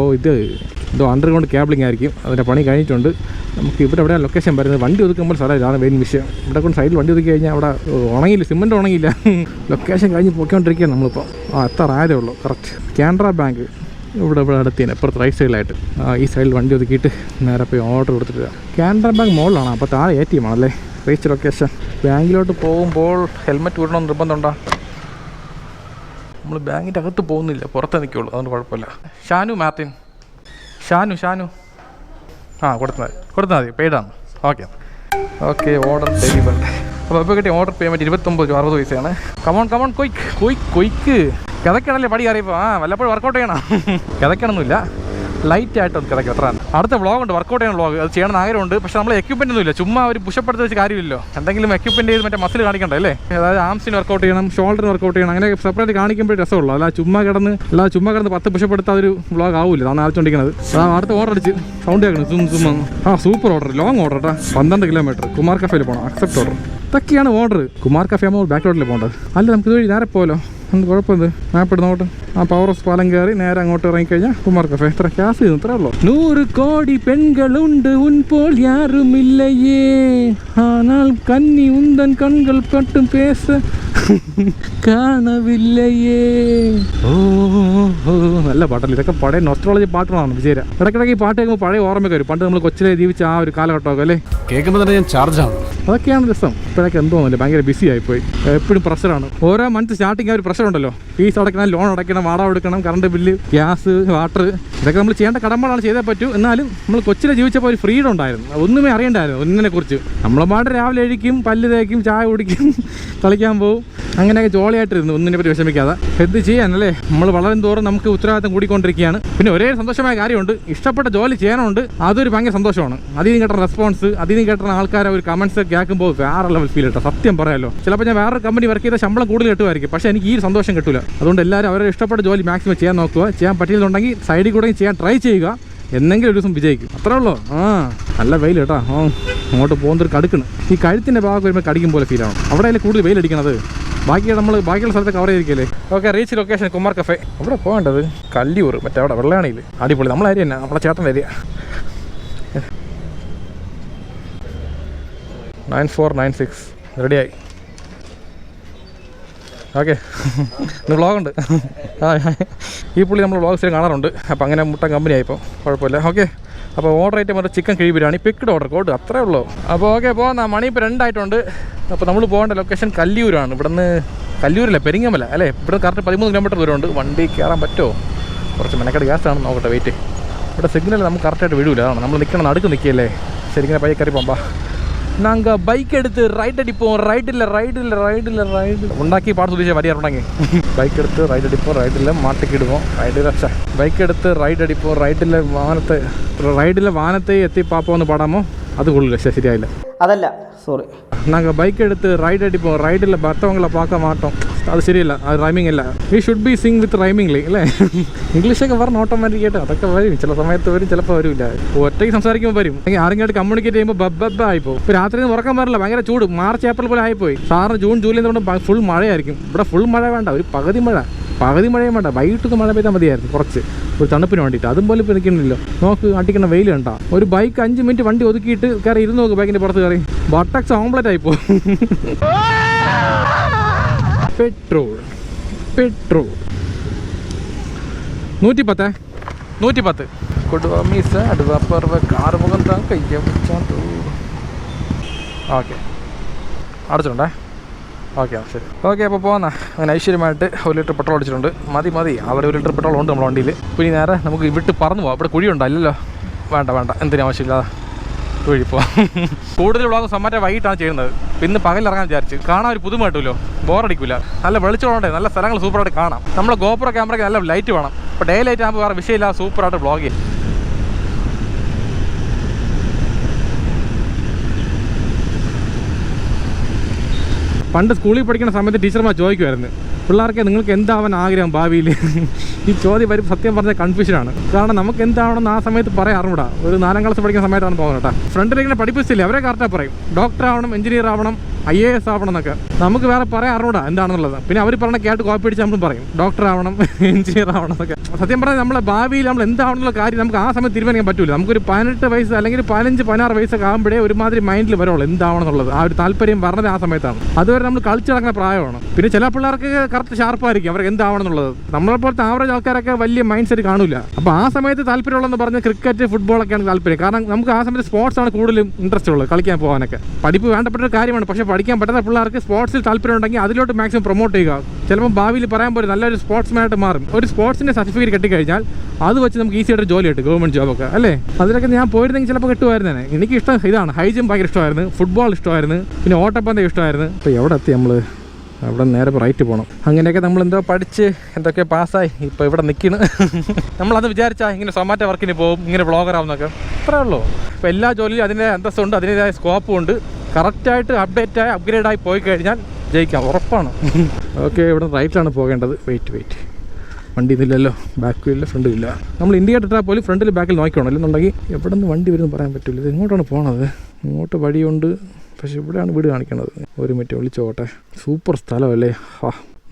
എന്തോ അണ്ടർഗ്രൗണ്ട് കേബിളിംഗ് ആയിരിക്കും. അതിൻ്റെ പണി കഴിഞ്ഞിട്ടുണ്ട്. നമുക്ക് ഇവിടെ എവിടെയാണ് ലൊക്കേഷൻ വരുന്നത്? വണ്ടി ഒതുക്കുമ്പോൾ സ്ഥലം ഇതാണ് മെയിൻ വിഷയം. ഇവിടെ കൊണ്ട് സൈഡിൽ വണ്ടി ഒതുക്കി കഴിഞ്ഞാൽ അവിടെ ഉണങ്ങിയില്ല, സിമൻറ്റ് ഉണങ്ങിയില്ല. ലൊക്കേഷൻ കഴിഞ്ഞ് പോയിക്കൊണ്ടിരിക്കുകയാണ് നമ്മളിപ്പോൾ. എത്താറായതേ ഉള്ളൂ. കറക്റ്റ് കാനറ ബാങ്ക് ഇവിടെ അടുത്തേനെ ഇപ്പുറത്ത് റൈറ്റ് സൈഡിലായിട്ട്. ഈ സൈഡിൽ വണ്ടി ഒതുക്കിയിട്ട് നേരെ പോയി ഓർഡർ കൊടുത്തിട്ട് കാനറ ബാങ്ക് മുകളിലാണ്. അപ്പോൾ താഴെ ATM ആണല്ലേ. Reach location. ബാങ്കിലോട്ട് പോകുമ്പോൾ ഹെൽമെറ്റ് വിടണമെന്ന് നിർബന്ധമുണ്ടോ? നമ്മൾ ബാങ്കിൻ്റെ അകത്ത് പോകുന്നില്ല, പുറത്തേ നിൽക്കുള്ളൂ, അതുകൊണ്ട് കുഴപ്പമില്ല. ഷാനു മാർട്ടിൻ. ഷാനു കൊടുത്താൽ മതി, പെയ്ഡാണ്. Okay order delivery. അപ്പോൾ ഇപ്പോൾ കിട്ടിയ ഓർഡർ പേയ്മെൻറ്റ് 29.60 പൈസയാണ്. കമോൺ കൊയ്ക്ക് കിതക്കണല്ലേ പടി കയറിയപ്പോൾ. വല്ലപ്പോഴും വർക്കൗട്ട് ചെയ്യണം. കിതക്കണമൊന്നുമില്ല, ലൈറ്റായിട്ടൊന്ന് കിതക്കും, അത്ര. അടുത്ത വ്ളോഗുണ്ട്, വർക്കൗട്ട് ചെയ്യുന്ന വ്ളോഗ്. അത് ചെയ്യണമെന്ന് ആഗ്രഹമുണ്ട്. പക്ഷേ നമ്മൾ എക്യുപ്മെൻ്റ് ഒന്നുമില്ല, ചുമ്മാ ഒരു പുഷപ്പെടുത്ത് വെച്ച് കാര്യമില്ലല്ലോ. എന്തെങ്കിലും എക്യുപ്മെൻ്റ് ചെയ്ത് മറ്റേ മസിൽ കാണിക്കണ്ടേ അല്ലേ. അതായത് ആംസിന് വർക്കൗട്ട് ചെയ്യണം, ഷോൾഡറിന് വർക്കൗട്ട് ചെയ്യണം, അങ്ങനെ സെപ്പറേറ്റ് കാണിക്കുമ്പോൾ രസമുള്ളൂ. അല്ല ചുമ്മാ കിടന്ന് 10 പുഷപ്പെടുത്താൽ ഒരു വ്ളോഗ് ആവില്ല. അതാണ് ആലോചിച്ചുകൊണ്ടിരിക്കുന്നത്. അടുത്ത ഓർഡർ അടിച്ച് സൗണ്ട് കേൾക്കണം. സൂപ്പർ ഓർഡർ, ലോങ് ഓർഡർ കേട്ടോ. 12 കിലോമീറ്റർ കുമാർ കഫേയിൽ പോകണം. Accept order. ഇതൊക്കെയാണ് ഓർഡർ. കുമാർ കഫേ ആകുമ്പോൾ ബാക്ക് റോഡിൽ പോകേണ്ടത്. അല്ല നമുക്ക് ഇതുവഴി നേരെ പോലോ, എന്ത് കുഴപ്പമെന്ത്. മാപ്പ് ഇടുന്നോട്ട് പവർ ഹൗസ് പാലം കയറി നേരെ അങ്ങോട്ട് ഇറങ്ങിക്കഴിഞ്ഞാൽ കുമാർ കഫേ. ഇത്ര ക്യാസ് ചെയ്യുന്നു, ഇത്രേ ഉള്ളൂ. 100 കോടി പെൺകളുണ്ട് ഉൻപോൽ യാറുമില്ലയേ, ஆனால் കന്നി ഉന്തൻ കൺകൾ പട്ടും പേസ കാണവില്ലയേ. നല്ല പാട്ടല്ലേ ഇതൊക്കെ. പഴയ നൊസ്റ്റാളജി പാട്ടുകളാണ് വിജയര. ഇടയ്ക്കിടയ്ക്ക് ഈ പാട്ട് കേൾക്കുമ്പോൾ പഴയ ഓർമ്മയൊക്കെ വരും. പണ്ട് നമ്മൾ കൊച്ചിലെ ജീവിച്ച ആ ഒരു കാലഘട്ടമൊക്കെ അല്ലേ. കേൾക്കുമ്പോൾ തന്നെ ഞാൻ ചാർജാണ്. അതൊക്കെയാണ് രസം. ഇപ്പോഴൊക്കെ എന്തോന്നല്ലേ, ഭയങ്കര ബിസി ആയിപ്പോയി. എപ്പോഴും പ്രഷറാണ്. ഓരോ മന്ത് സ്റ്റാർട്ടിങ് ഒരു പ്രഷർ ഉണ്ടല്ലോ. ഫീസ് അടയ്ക്കണം, ലോൺ അടയ്ക്കണം, വാടക കൊടുക്കണം, കറണ്ട് ബില്ല്, ഗ്യാസ്, വാട്ടർ, ഇതൊക്കെ നമ്മൾ ചെയ്യേണ്ട കടമ്പകളാണ്, ചെയ്തേ പറ്റൂ. എന്നാലും നമ്മൾ കൊച്ചിലെ ജീവിച്ചപ്പോൾ ഒരു ഫ്രീഡം ഉണ്ടായിരുന്നു. ഒന്നുമേ അറിയണ്ടായിരുന്നു ഒന്നിനെക്കുറിച്ച്. നമ്മളെ രാവിലെ എഴുതിക്കും, പല്ല് തേക്കും, ചായ കുടിക്കും, കളിക്കാൻ പോകും, അങ്ങനെയൊക്കെ ജോളിയായിട്ടിരുന്നു, ഒന്നിനെ പറ്റി വിഷമിക്കാതെ. എന്ത് ചെയ്യാനല്ലേ, നമ്മൾ വളരും തോറും നമുക്ക് ഉത്തരവാദിത്തം കൂടിക്കൊണ്ടിരിക്കുകയാണ്. പിന്നെ ഒരേ സന്തോഷമായ കാര്യമുണ്ട്, ഇഷ്ടപ്പെട്ട ജോലി ചെയ്യാനുണ്ട്, അതൊരു ഭയങ്കര സന്തോഷമാണ്. അതിൽ നിന്ന് കിട്ടുന്ന റെസ്പോൺസ്, അതിൽ നിന്ന് കിട്ടുന്ന ആൾക്കാരെ ഒരു കമൻസ് കേൾക്കുമ്പോൾ വേറെ ലെവൽ ഫീൽ കിട്ടും. സത്യം പറയാമല്ലോ, ചിലപ്പോൾ ഞാൻ വേറൊരു കമ്പനി വർക്ക് ചെയ്ത ശമ്പളം കൂടുതൽ കിട്ടുമായിരിക്കും, പക്ഷേ എനിക്ക് ഈ സന്തോഷം കിട്ടില്ല. അതുകൊണ്ട് എല്ലാവരും അവരുടെ ഇഷ്ടപ്പെട്ട ജോലി മാക്സിമം ചെയ്യാൻ നോക്കുക. ചെയ്യാൻ പറ്റില്ലെന്നുണ്ടെങ്കിൽ സൈഡിൽ കൂടെ ചെയ്യാൻ ട്രൈ ചെയ്യുക. എന്തെങ്കിലും ഒരു ദിവസം വിജയിക്കും, അത്രേ ഉള്ളൂ. നല്ല വെയിൽ കേട്ടോ. അങ്ങോട്ട് പോകുന്നൊരു കടുക്കണം. ഈ കഴുത്തിൻ്റെ ഭാഗം വരുമ്പോൾ കടിക്കും പോലെ ഫീലാണ്. അവിടെയല്ലേ കൂടുതൽ വെയിലടിക്കണത്. ബാക്കിയുള്ള സ്ഥലത്ത് കവർ ചെയ്തിരിക്കല്ലേ. Okay, reach location Kumar cafe. അവിടെ പോകേണ്ടത് കല്ലിയൂർ, മറ്റേ അവിടെ വെള്ളാണിയിൽ. അടിപൊളി. നമ്മളെ ഏരിയ തന്നെ, നമ്മളെ ചേട്ടൻ്റെ ഏരിയ. 9496 റെഡിയായി. ഓക്കെ, ഇന്ന് വ്ളോഗുണ്ട്. ഈ പുള്ളി നമ്മൾ വ്ളോഗ് സ്ഥിരം കാണാറുണ്ട്. അപ്പോൾ അങ്ങനെ മുട്ടൻ കമ്പനിയായി ഇപ്പോൾ, കുഴപ്പമില്ല. ഓക്കെ, അപ്പോൾ ഓർഡർ ഐറ്റം ഒരു ചിക്കൻ കിഴി ബിരിയാണി, പിക്ഡ് ഓർഡർ കോഡ്, അത്രേ ഉള്ളൂ. അപ്പോൾ ഓക്കെ, പോകുന്ന മണി ഇപ്പോൾ 2 ആയിട്ടുണ്ട്. അപ്പോൾ നമ്മൾ പോകേണ്ട ലൊക്കേഷൻ കല്ലിയൂരാണ്. ഇവിടുന്ന് കല്ലിയൂരല്ല, പെരിങ്ങമല അല്ലേ. ഇവിടെ കറക്റ്റ് 13 കിലോമീറ്റർ ദൂരമുണ്ട്. വണ്ടി കയറാൻ പറ്റുമോ? കുറച്ച് മെനക്കെട്ട് ഗ്യാസാണ്, നോക്കട്ടെ, വെയിറ്റ്. ഇവിടെ സിഗ്നൽ നമുക്ക് കറക്റ്റായിട്ട് വിടൂല. അതാണ് നമ്മൾ നിൽക്കണം, നടുക്ക് നിൽക്കുകയല്ലേ. ശരിക്കും പയ്യെ കയറി പോകാം. நாங்கள் பைக் எடுத்து ரைட் அடிப்போம், ரைடில் உண்டாக்கி பாட்டு சொல்லி வரியா தொடங்கி. பைக் எடுத்து ரைட் அடிப்போம், ரைடில் மாட்டிக்கிடுவோம், பைக் எடுத்து ரைட் அடிப்போம், ரைடில் வானத்தை எத்தி பார்ப்போம்னு பாடாமோ அது கொள்ளல. சரியாயில்ல, அதல்ல, சாரி. நாங்கள் பைக் எடுத்து ரைட் அடிப்போம், ரைடில் மற்றவங்களை பார்க்க மாட்டோம், അത് ശരിയല്ല, അത് റൈമിംഗ് അല്ല. We should be Singh with rhyming അല്ലേ. ഇംഗ്ലീഷൊക്കെ പറഞ്ഞ് ഓട്ടോമാറ്റിക് ആയിട്ട് അതൊക്കെ വരും. ചില സമയത്ത് വരും, ചിലപ്പോൾ വരില്ല. ഒറ്റയ്ക്ക് സംസാരിക്കുമ്പോൾ വരും. അല്ലെങ്കിൽ ആരെങ്കിലും കമ്മ്യൂണിക്കേറ്റ് ചെയ്യുമ്പോൾ ബബ്ബ ആയിപ്പോൾ. ഇപ്പോൾ രാത്രി ഉറക്കം വരില്ല, ഭയങ്കര ചൂട്. മാർച്ച് ഏപ്രിൽ പോലെ ആയിപ്പോയി. സാറിന് ജൂൺ ജൂലൈ കൊണ്ട് ഫുൾ മഴയായിരിക്കും. ഇവിടെ ഫുൾ മഴ വേണ്ട, ഒരു പകുതി മഴയും വേണ്ട. വൈകിട്ടൊക്കെ മഴ പെയ്താൽ മതിയായിരുന്നു, കുറച്ച് ഒരു തണുപ്പിന് വേണ്ടിയിട്ട്. അതും പോലെ ഇപ്പോൾ നിൽക്കുന്നില്ലോ. നോക്ക്, അടിക്കുന്ന വെയിൽ കണ്ട. ഒരു ബൈക്ക് 5 മിനിറ്റ് വണ്ടി ഒതുക്കിയിട്ട് കയറി ഇരുന്ന് നോക്ക്, ബൈക്കിൻ്റെ പുറത്ത് കയറി ബട്ടക്സ് ഓംപ്ലേറ്റ് ആയിപ്പോ. പെട്രോൾ 110 കൊടുവ മീസ അടുവ പറവ കാറ് മുഖം താ കയ്യ വെച്ചാൽ. ഓക്കെ, അടച്ചിട്ടുണ്ടേ. ഓക്കെ, ശരി. ഓക്കെ, അപ്പോൾ പോകുന്ന അങ്ങനെ ഐശ്വര്യമായിട്ട് 1 ലിറ്റർ പെട്രോൾ അടിച്ചിട്ടുണ്ട്. മതി. അവിടെ 1 ലിറ്റർ പെട്രോൾ ഉണ്ട് നമ്മുടെ വണ്ടിയിൽ. പിന്നെ നേരെ നമുക്ക് വിട്ട് പറന്നു പോകാം. ഇവിടെ കുഴിയുണ്ടോ? ഇല്ലല്ലോ, വേണ്ട, എന്തിനും ആവശ്യമില്ലാതെ കുഴിപ്പോൾ. കൂടുതൽ വ്ളോഗ് സമ്മാറ്റ വൈകിട്ടാണ് ചെയ്യുന്നത്. പിന്നെ പകലിറങ്ങാൻ വിചാരിച്ച്. കാണാൻ ഒരു പുതുമ കിട്ടുമല്ലോ, ബോറടിക്കില്ല. നല്ല വെളിച്ചമുണ്ടേ, നല്ല സ്ഥലങ്ങൾ സൂപ്പറായിട്ട് കാണാം. നമ്മളെ ഗോപ്രോ ക്യാമറയ്ക്ക് നല്ല ലൈറ്റ് വേണം. ഇപ്പോൾ ഡേ ലൈറ്റ് ആകുമ്പോൾ വേറെ വിഷയമില്ല, സൂപ്പറായിട്ട് വ്ളോഗ് ചെയ്യും. പണ്ട് സ്കൂളിൽ പഠിക്കുന്ന സമയത്ത് ടീച്ചർമാർ ചോദിക്കുമായിരുന്നു, പിള്ളേർക്ക് നിങ്ങൾക്ക് എന്താവാൻ ആഗ്രഹം ഭാവിയിൽ? ഈ ചോദ്യം വരും, സത്യം പറഞ്ഞ കൺഫ്യൂഷനാണ്. കാരണം നമുക്ക് എന്താവണമെന്ന് ആ സമയത്ത് പറയാൻ അറിഞ്ഞൂടാ. ഒരു 4ാം ക്ലാസ് പഠിക്കുന്ന സമയത്താണ് പോകുന്നത് കേട്ടോ. ഫ്രണ്ടിലിങ്ങനെ പഠിപ്പിച്ചില്ലേ, അവരെ കറക്റ്റാണ് പറയും. ഡോക്ടർ ആവണം, എഞ്ചിനീയർ ആവണം, IAS ആവണം എന്നൊക്കെ. നമുക്ക് വേറെ പറയാൻ അറിഞ്ഞൂടാ എന്താണെന്നുള്ളത്. പിന്നെ അവർ പറഞ്ഞ കേട്ട് കോപ്പി അടിച്ച് നമ്മളും പറയും ഡോക്ടർ ആവണം, എഞ്ചിനീയർ ആവണം എന്നൊക്കെ. സത്യം പറഞ്ഞാൽ നമ്മളെ ഭാവിയിൽ നമ്മൾ എന്താവണമെന്നുള്ള കാര്യം നമുക്ക് ആ സമയത്ത് തീരുമാനിക്കാൻ പറ്റില്ല. നമുക്കൊരു 18 വയസ്സ് അല്ലെങ്കിൽ 15-16 വയസ്സൊക്കെ ആകുമ്പോഴേ ഒരുമാതിരി മൈൻഡിൽ വരുള്ളൂ എന്താവണം എന്നുള്ളത്. ആ ഒരു താല്പര്യം പറഞ്ഞത് ആ സമയത്താണ്. അതുവരെ നമ്മൾ കളിച്ചു നടക്കുന്ന പ്രായമാണ്. പിന്നെ ചില പിള്ളേർക്ക് കറക്റ്റ് ഷാർപ്പായിരിക്കും അവർക്ക് എന്താവണം എന്നുള്ളത്. നമ്മളെപ്പോലത്തെ ആവറേജ് ആൾക്കാരൊക്കെ വലിയ മൈൻഡ് സെറ്റ് കാണില്ല. അപ്പോൾ ആ സമയത്ത് താല്പര്യമുള്ളതെന്ന് പറഞ്ഞാൽ ക്രിക്കറ്റ്, ഫുട്ബോളൊക്കെയാണ് താല്പര്യം. കാരണം നമുക്ക് ആ സമയത്ത് സ്പോർട്സാണ് കൂടുതലും ഇൻട്രസ്റ്റ് ഉള്ളത്, കളിക്കാൻ പോകാനൊക്കെ. പഠിപ്പ് വേണ്ടപ്പെട്ട ഒരു കാര്യമാണ്, പക്ഷേ പഠിക്കാൻ പറ്റുന്ന പിള്ളേർക്ക് സ്പോർട്സിൽ താല്പര്യം ഉണ്ടെങ്കിൽ അതിലോട്ട് മാക്സിമം പ്രൊമോട്ട് ചെയ്യുക. ചിലപ്പോൾ ഭാവിയിൽ പറയാൻ പോലെ നല്ലൊരു സ്പോർട്സ്മാനായിട്ട് മാറും. ഒരു സ്പോർട്സിൻ്റെ സർട്ടിഫിക്കറ്റ് കിട്ടിക്കഴിഞ്ഞാൽ അത് വെച്ച് നമുക്ക് ഈസി ആയിട്ട് ജോലി കിട്ടും, ഗവൺമെൻറ് ജോബൊക്കെ അല്ലേ. അതിലൊക്കെ ഞാൻ പോയിരുന്നെങ്കിൽ ചിലപ്പോൾ കിട്ടുമായിരുന്നേ. എനിക്കിഷ്ടം ഇതാണ്, ഹൈ ജമ്പ് ഭയങ്കര ഇഷ്ടമായിരുന്നു, ഫുട്ബോൾ ഇഷ്ടമായിരുന്നു, പിന്നെ ഓട്ടപ്പന്തയം ഇഷ്ടമായിരുന്നു. ഇപ്പോൾ എവിടെ എത്തി നമ്മൾ? അവിടെ നേരെ റൈറ്റ് പോകണം. അങ്ങനെയൊക്കെ നമ്മളെന്തോ പഠിച്ച് എന്തൊക്കെ പാസ്സായി ഇപ്പോൾ ഇവിടെ നിൽക്കുന്നു. നമ്മളത് വിചാരിച്ചാൽ ഇങ്ങനെ സൊമാറ്റോ വർക്കിന് പോകും, ഇങ്ങനെ വ്ളോഗറാവുന്നൊക്കെ, അത്രേ ഉള്ളൂ. ഇപ്പോൾ എല്ലാ ജോലിയും അതിൻ്റെ അന്തസ്സുണ്ട്, അതിൻ്റെതായ സ്കോപ്പും ഉണ്ട്. കറക്റ്റായിട്ട് അപ്ഡേറ്റായി അപ്ഗ്രേഡായി പോയി കഴിഞ്ഞാൽ ജയിക്കാം, ഉറപ്പാണ്. ഓക്കെ, ഇവിടെ റൈറ്റിലാണ് പോകേണ്ടത്. വെയിറ്റ്, വണ്ടി ഇല്ലല്ലോ, ബാക്ക് വീലില്ല, ഫ്രണ്ടും ഇല്ല. നമ്മൾ ഇൻഡിക്കേറ്റർ ഇട്ടാൽ പോലും ഫ്രണ്ടിൽ ബാക്കിൽ നോക്കണം, അല്ലെന്നുണ്ടെങ്കിൽ എവിടെ നിന്ന് വണ്ടി വരുമെന്ന് പറയാൻ പറ്റില്ല. ഇത് എങ്ങോട്ടാണ് പോകണത്? ഇങ്ങോട്ട് വഴിയുണ്ട്, പക്ഷെ ഇവിടെയാണ് വീട് കാണിക്കണത്. ഒരു മിനിറ്റ് വിളിച്ചോട്ടെ. സൂപ്പർ സ്ഥലമല്ലേ,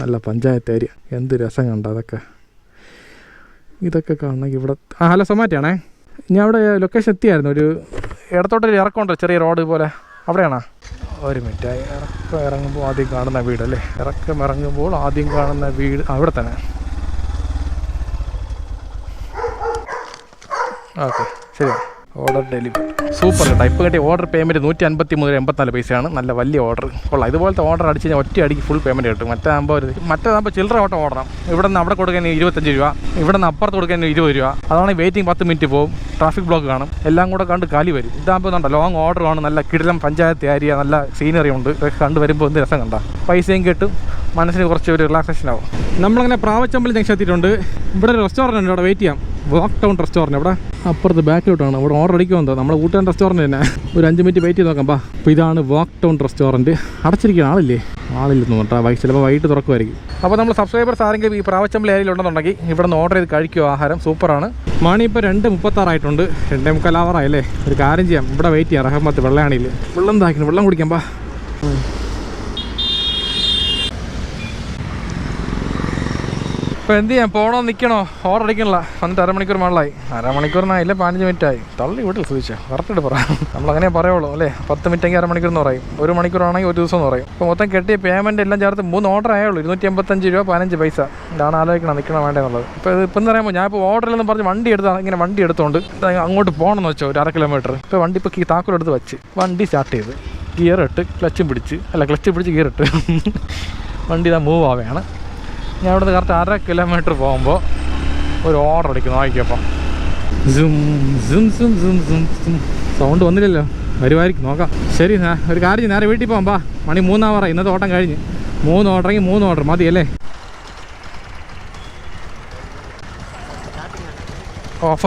നല്ല പഞ്ചായത്ത് ഏരിയ, എന്ത് രസം കണ്ട. ഇതൊക്കെ കാണണമെങ്കിൽ ഇവിടെ. ഹലോ, സൊമാറ്റോയാണേ. ഞാൻ അവിടെ ലൊക്കേഷൻ എത്തിയായിരുന്നു. ഒരു ഇടത്തോട്ടൊരു ഇറക്കമുണ്ടോ, ചെറിയ റോഡ് പോലെ, അവിടെയാണോ? ഒരു മിനിറ്റ്. ഇറങ്ങുമ്പോൾ ആദ്യം കാണുന്ന വീടല്ലേ, ഇറങ്ങുമ്പോൾ ആദ്യം കാണുന്ന വീട് അവിടെ തന്നെ. ഓക്കെ, ശരി. Order delivery. സൂപ്പർ കേട്ടോ. ഇപ്പോൾ കിട്ടിയ ഓർഡർ പേയ്മെൻറ്റ് 150 മുതൽ 84 പൈസയാണ്. നല്ല വലിയ ഓർഡർ കൊള്ളാം. ഇതുപോലത്തെ ഓർഡർ അടിച്ച് കഴിഞ്ഞാൽ ഒറ്റ അടിക്ക് ഫുൾ പേയ്മെൻറ്റ് കിട്ടും. മറ്റേതാകുമ്പോൾ ചില്ലറ ഓട്ടം ഓടണം. ഇവിടെ നിന്ന് അവിടെ കൊടുക്കാൻ 25 രൂപ, ഇവിടെ നിന്ന് അപ്പുറത്ത് കൊടുക്കാൻ 20 രൂപ. അതാണ് വെയിറ്റിംഗ് 10 മിനിറ്റ് പോകും, ട്രാഫിക് ബ്ലോക്ക് കാണും, എല്ലാം കൂടെ കണ്ട് കാലി വരും. ഇതാകുമ്പോൾ കണ്ടോ ലോങ് ഓർഡറാണ്, നല്ല കിടിലം പഞ്ചായത്ത് ഏരിയ, നല്ല സീനറി ഉണ്ട്. ഇതൊക്കെ കണ്ട് വരുമ്പോൾ എന്ത് രസം കണ്ട, പൈസയും കിട്ടും, മനസ്സിന് കുറച്ച് ഒരു റിലാക്സേഷൻ ആവും. നമ്മളങ്ങനെ പ്രാവച്ചമ്പലം ജംഗ്ഷൻ എത്തിയിട്ടുണ്ട്. ഇവിടെ ഒരു റെസ്റ്റോറൻറ്റ് ഉണ്ട്, അവിടെ വെയിറ്റ് ചെയ്യാം. വാക്ക് ടൗൺ റെസ്റ്റോറൻറ്റ് ഇവിടെ അപ്പുറത്ത് ബാക്കിലോട്ടാണ്. ഇവിടെ ഓർഡർ അടിക്കുമെന്തോ, നമ്മുടെ കൂട്ടാൻ റെസ്റ്റോറൻറ്റ് തന്നെ. ഒരു 5 മിനിറ്റ് വെയിറ്റ് ചെയ്ത് നോക്കാം. അപ്പോൾ ഇതാണ് വാക്ക് ടൗൺ റെസ്റ്റോറൻറ്റ്. അടച്ചിരിക്കുന്ന ആളില്ലെന്ന് തോന്നുന്നു. ചിലപ്പോൾ വൈകിട്ട് തുറക്കുമായിരിക്കും. അപ്പോൾ നമ്മൾ സബ്സ്ക്രൈബേഴ്സ് ആരെങ്കിലും ഈ പ്രാവച്ചമ്പലം ഏരിയയിൽ ഉണ്ടെന്നുണ്ടെങ്കിൽ ഇവിടെ നിന്ന് ഓർഡർ ചെയ്ത് കഴിക്കുക. ആഹാരം സൂപ്പറാണ്. മണി ഇപ്പോൾ 2:36 ആയിട്ടുണ്ട്. 2:45 ആവറായല്ലേ. ഒരു കാര്യം ചെയ്യാം, ഇവിടെ വെയിറ്റ് ചെയ്യാം. റഹമത്ത് വെള്ളയാണിയിൽ വെള്ളം താക്കുന്നു, വെള്ളം കുടിക്കാം. ഇപ്പോൾ എന്ത് ചെയ്യാം, പോകണോ നിൽക്കണോ? ഓർഡർ അടിക്കണില്ല. വന്നിട്ട് അരമണിക്കൂർ മുകളിലായി. അരമണിക്കൂറിനായില്ല 15 മിനിറ്റായി. തള്ളി വീട്ടിൽ ചോദിച്ചാൽ കറക്റ്റായിട്ട് പറയാം. നമ്മളങ്ങനെ പറയുള്ളൂ അല്ലേ. 10 മിനിറ്റെങ്കിൽ അരമണിക്കൂർ എന്ന് പറയും, 1 മണിക്കൂറാണെങ്കിൽ 1 ദിവസം എന്ന് പറയും. ഇപ്പോൾ മൊത്തം കെട്ടിയ പേയ്മെൻറ്റ് എല്ലാം ചേർത്ത് 3 ഓർഡർ ആയുള്ളൂ. 285 രൂപ 15 പൈസ. ഇതാണ് ആലോചിക്കണം നിൽക്കണം വേണ്ടതെന്നുള്ളത്. ഇപ്പോൾ എന്ന് പറയുമ്പോൾ ഞാൻ ഇപ്പോൾ ഓർഡറിലെന്ന് പറഞ്ഞ് വണ്ടി എടുത്തുകൊണ്ട് അങ്ങോട്ട് പോകണമെന്ന് വെച്ചോ, ഒരു 1/2 കിലോമീറ്റർ. ഇപ്പോൾ വണ്ടി ഇപ്പോൾ താക്കോലെടുത്ത് വെച്ച് വണ്ടി സ്റ്റാർട്ട് ചെയ്ത് ഗിയറിട്ട് ക്ലച്ച് പിടിച്ച് ഗിയറിട്ട് വണ്ടി ഇതാ മൂവ് ആവുകയാണ്. ഞാൻ ഇവിടുന്ന് കറക്റ്റ് 1/2 കിലോമീറ്റർ പോകുമ്പോൾ ഒരു ഓർഡർ അടിക്കുന്നു. നോക്കിയപ്പം സൗണ്ട് വന്നില്ലല്ലോ, വരുമായിരിക്കും, നോക്കാം. ശരി, ഒരു കാര്യം, നേരെ വീട്ടിൽ പോകാം. മണി 3 ആവറായി. ഇന്നത്തെ ഓട്ടം കഴിഞ്ഞ് 3 ഓർഡറെങ്കിൽ 3 ഓർഡർ മതിയല്ലേ. ഓഫ്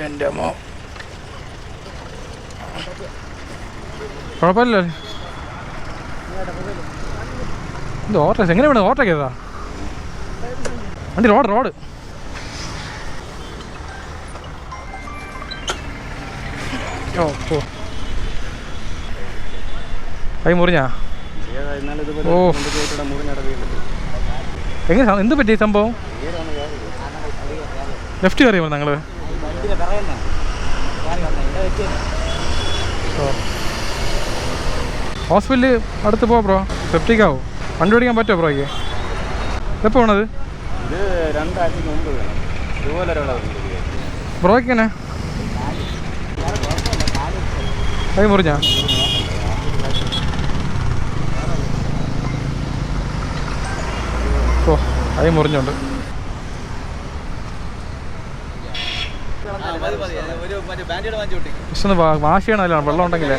എൻ്റെ അമ്മ, കുഴപ്പമില്ലല്ലോ. ഇത് ഓർഡർ എങ്ങനെ വേണം? ഓർഡർ ചെയ്താ വണ്ടി റോഡ് കൈ മുറിഞ്ഞാ? ഓ, എങ്ങനെ എന്ത് പറ്റി സംഭവം? ലെഫ്റ്റ് കയറിയോ നിങ്ങൾ? ഹോസ്പിറ്റലിൽ അടുത്ത് പോ ബ്രോ, സെപ്റ്റിക്കാവും. വണ്ടി ഓടിക്കാൻ പറ്റുമോ ബ്രോയ്ക്ക്? എപ്പോൾ വേണത്? ബ്രോയ്ക്ക് തന്നെ കൈ മുറിഞ്ഞാ? ഓ, കൈ മുറിഞ്ഞുണ്ട്. ജസ്റ്റ് ഒന്ന് വാഷ് ചെയ്യണമല്ലോ, വെള്ളം ഉണ്ടെങ്കിലേ.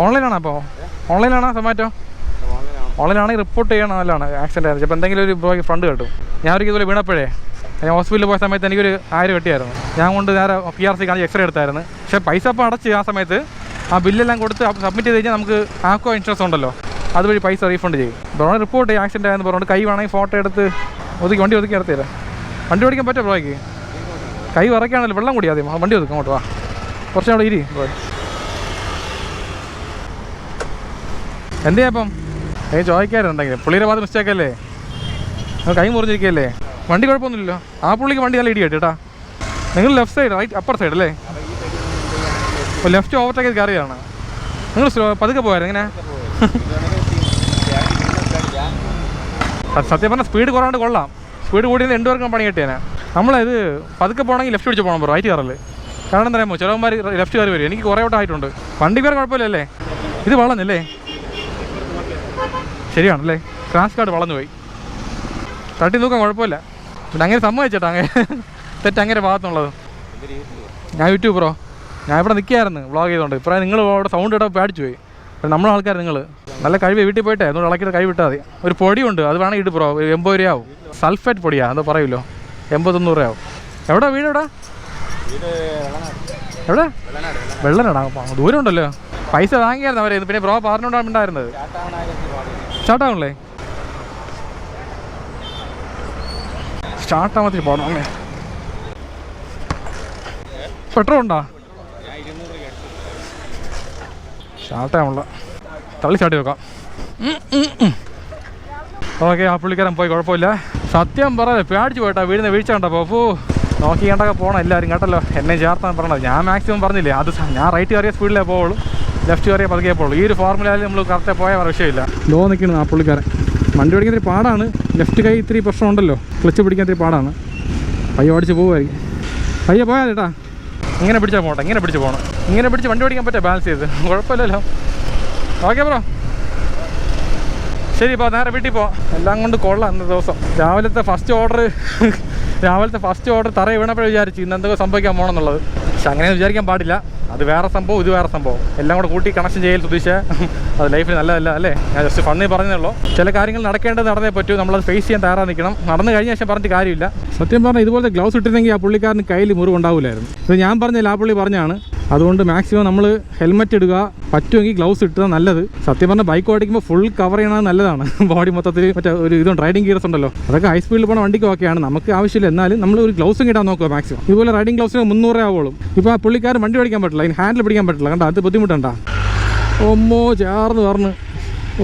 ഓൺലൈനാണോ? അപ്പോൾ ഓൺലൈനാണോ സൊമാറ്റോ? ഓൺലൈനാണെങ്കിൽ റിപ്പോർട്ട് ചെയ്യണം. നല്ലതാണ്. ആക്സിഡൻ്റ് ആയിരുന്നു. ചിലപ്പോൾ എന്തെങ്കിലും ഒരു ബ്രോയ്ക്ക് ഫണ്ട് കിട്ടും. ഞാൻ ഒരിക്കൽ ഇതുപോലെ വീണപ്പോഴേ ഞാൻ ഹോസ്പിറ്റലിൽ പോയ സമയത്ത് എനിക്കൊരു 1000 കിട്ടിയായിരുന്നു. ഞാൻ കൊണ്ട് നേരെ PRC കാണിച്ച് എക്സ്റേ എടുത്തായിരുന്നു. പക്ഷേ പൈസ അപ്പോൾ അടച്ച് ആ സമയത്ത് ആ ബില്ലെല്ലാം കൊടുത്ത് സബ്മിറ്റ് ചെയ്ത് കഴിഞ്ഞാൽ നമുക്ക് ആക്കോ ഇൻഷുറൻസ് ഉണ്ടല്ലോ, അതുവഴി പൈസ റീഫണ്ട് ചെയ്യും. ബ്രോണ് റിപ്പോർട്ട് ചെയ്യും ആക്സിഡൻ്റ് ആയെന്ന് പറഞ്ഞുകൊണ്ട്. കൈ വേണമെങ്കിൽ ഫോട്ടോ എടുത്ത് വണ്ടി ഒതുക്കി ഇറത്തില്ല. വണ്ടി ഓടിക്കാൻ പറ്റുമോ ബ്രോയ്ക്ക്? കൈ വിറയ്ക്കാണല്ലോ, വെള്ളം കൂടി ആദ്യം വണ്ടി ഒതുക്കും. അങ്ങോട്ട് വാ, കുറച്ച് അവിടെ ഇരി ബ്രോ. എന്ത് ചെയ്യാപ്പം ചോദിക്കാറുണ്ടെങ്കിലും പുള്ളിയുടെ ഭാഗത്ത് മിസ്റ്റേക്കല്ലേ? കൈ മുറിഞ്ഞിരിക്കുകയല്ലേ? വണ്ടി കുഴപ്പമൊന്നുമില്ലല്ലോ. ആ പുള്ളിക്ക് വണ്ടി നല്ല ഇടി കേട്ടോ. നിങ്ങൾ left side, right upper side അല്ലേ? അപ്പോൾ ലെഫ്റ്റ് ഓവർടേക്ക് ചെയ്ത് കയറിയാണ്. നിങ്ങൾ പതുക്കെ പോയായിരുന്നു എങ്ങനെ? സത്യം പറഞ്ഞാൽ സ്പീഡ് കുറവാണ്ട് കൊള്ളാം. സ്പീഡ് കൂടിയത് 2 പേർക്കും പണി കിട്ടിയേനെ. നമ്മളിത് പതുക്കെ പോകണമെങ്കിൽ ലെഫ്റ്റ് പിടിച്ച് പോകണം ബ്രോ, റൈറ്റ് കയറല്ലേ. കാരണം എന്താ പറയുമ്പോൾ ചിലവന്മാർ ലെഫ്റ്റ് കയറി വരും. എനിക്ക് കുറേ വട്ടം ആയിട്ടുണ്ട്. വണ്ടി പേര് കുഴപ്പമില്ലല്ലേ? ഇത് വളഞ്ഞല്ലേ? ശരിയാണല്ലേ? ക്രാഷ് കാർഡ് വളഞ്ഞു പോയി. തട്ടി നോക്കാൻ കുഴപ്പമില്ല. പിന്നെ അങ്ങനെ സമ്മതിച്ചേട്ടാ, അങ്ങനെ തെറ്റ് അങ്ങനെ ഭാഗത്തുള്ളത്. ഞാൻ യൂട്യൂബ് ബ്രോ, ഞാൻ ഇവിടെ നിൽക്കുകയായിരുന്നു വ്ളോഗ് ചെയ്തുകൊണ്ട്. ഇപ്പം നിങ്ങൾ അവിടെ സൗണ്ട് ഇടാൻ പേടിച്ചു പോയി. അപ്പം നമ്മളെ ആൾക്കാർ നിങ്ങൾ നല്ല കഴിവ് വീട്ടിൽ പോയിട്ടേ അതുകൊണ്ട് ഇളക്കിയിട്ട് കൈ വിട്ടാൽ മതി. ഒരു പൊടിയുണ്ട്, അത് വേണമെങ്കിൽ ഇട്ട് ബ്രോ. 80 രൂപയാവും. സൾഫേറ്റ് പൊടിയാണ്, അതോ പറയുമല്ലോ. 80-90 രൂപയാവും. എവിടെ വീട്? എവിടെ? വെള്ളനാടാ. ദൂരം ഉണ്ടല്ലോ. പൈസ വാങ്ങിയായിരുന്നു അവരെ. പിന്നെ ബ്രോ പറഞ്ഞുകൊണ്ടാണ് ഉണ്ടായിരുന്നത്. സ്റ്റാർട്ടാവുന്നില്ലേ? സ്റ്റാർട്ടാകത്തിൽ പോകണം. അങ്ങനെ പെട്രോൾ ഉണ്ടോ? സ്റ്റാർട്ടാവുള്ള തള്ളി സ്റ്റാർട്ട് ചെയ്ത് നോക്കാം. ഓക്കെ, ആ പുള്ളിക്കാരൻ പോയി, കുഴപ്പമില്ല. സത്യം പറയാം, പേടിച്ച് പോയിട്ടാ വീടിന് വീഴ്ച കണ്ടപ്പോൾ. അപ്പോൾ നോക്കി കണ്ടൊക്കെ പോകണം എല്ലാവരും കേട്ടല്ലോ. എന്നെ ചേർത്താൻ പറഞ്ഞത്. ഞാൻ മാക്സിമം പറഞ്ഞില്ലേ, അത് ഞാൻ റൈറ്റ് കയറിയ സ്പീഡിലേ പോവുള്ളൂ. ലെഫ്റ്റ് കയറിയാൽ പതുക്കെ പോകുള്ളൂ. ഈ ഒരു ഫോർമുലയിൽ നമ്മൾ കറക്റ്റ് പോയാൽ വിഷയമില്ല. ലോ നിൽക്കുന്നത് ആ പുള്ളിക്കാരൻ. വണ്ടി ഓടിക്കാൻ ഇത്തിരി പാടാണ്. ലെഫ്റ്റ് കൈ ഇത്തിരി പ്രശ്നമുണ്ടല്ലോ, ക്ലച്ച് പിടിക്കാൻ ഇത്തിരി പാടാണ്. പയ്യെ ഓടിച്ച് പോകുമായിരിക്കും. പയ്യെ പോയാൽ ചേട്ടാ ഇങ്ങനെ പിടിച്ചാൽ പോകട്ടെ, ഇങ്ങനെ പിടിച്ച് പോകണം. ഇങ്ങനെ പിടിച്ച് വണ്ടി ഓടിക്കാൻ പറ്റുക ബാലൻസ് ചെയ്ത്, കുഴപ്പമില്ലല്ലോ. ഓക്കെ ബ്രോ, ശരി ഇപ്പോൾ നേരെ വീട്ടിൽ പോവാം. എല്ലാം കൊണ്ട് കൊള്ളാം ഇന്നത്തെ ദിവസം. രാവിലത്തെ ഫസ്റ്റ് ഓർഡർ തറയിൽ വീണപ്പോഴേ വിചാരിച്ചു ഇന്ന് എന്തൊക്കെ സംഭവിക്കാൻ പോകണമെന്നുള്ളത്. പക്ഷെ അങ്ങനെ വിചാരിക്കാൻ പാടില്ല. അത് വേറെ സംഭവം, ഇത് വേറെ സംഭവം. എല്ലാം കൂടെ കൂട്ടി കണക്ഷൻ ചെയ്യൽ സുധീഷ്, അത് ലൈഫിൽ നല്ലതല്ല അല്ലേ. ഞാൻ ജസ്റ്റ് ഫണ്ണി പറഞ്ഞുള്ളൂ. ചില കാര്യങ്ങൾ നടക്കേണ്ടത് നടന്നേ പറ്റൂ. നമ്മളത് ഫേസ് ചെയ്യാൻ തയ്യാറായി നിൽക്കണം. നടന്നു കഴിഞ്ഞ ശേഷം പറഞ്ഞിട്ട് കാര്യമില്ല. സത്യം പറഞ്ഞാൽ ഇതുപോലത്തെ ഗ്ലൗസ് ഇട്ടിരുന്നെങ്കിൽ ആ പുള്ളിക്കാരന് കയ്യിൽ മുറിവുണ്ടാവില്ലായിരുന്നു. ഇത് ഞാൻ പറഞ്ഞില്ല, ആ പുള്ളി പറഞ്ഞാണ്. അതുകൊണ്ട് മാക്സിമം നമ്മൾ ഹെൽമെറ്റ് ഇടുക, പറ്റുമെങ്കിൽ ഗ്ലൗസ് ഇട്ടുക നല്ലത്. സത്യം പറഞ്ഞാൽ ബൈക്ക് ഓടിക്കുമ്പോൾ ഫുൾ കവർ ചെയ്യണത് നല്ലതാണ്. ബോഡി മൊത്തത്തിൽ മറ്റേ ഒരു ഇതും റൈഡിങ് ഗിയർസ് ഉണ്ടല്ലോ, അതൊക്കെ ഹൈ സ്പീഡിൽ പോകണ വണ്ടിക്ക് ഓക്കെയാണ്, നമുക്ക് ആവശ്യമില്ല. എന്നാലും നമ്മൾ ഒരു ഗ്ലൗസും കിട്ടാൻ നോക്കുക മാക്സിമം. ഇതുപോലെ റൈഡിങ് ഗ്ലൗസിന് 300 ആവുള്ളൂ. ഇപ്പോൾ ആ പുള്ളിക്കാരൻ വണ്ടി ഓടിക്കാൻ പറ്റില്ല, അതിന് ഹാൻഡിൽ പിടിക്കാൻ പറ്റില്ല. കണ്ട അത് ബുദ്ധിമുട്ടുണ്ടാ. ഒമ്മോ ചേർന്ന് പറഞ്ഞു. ഓ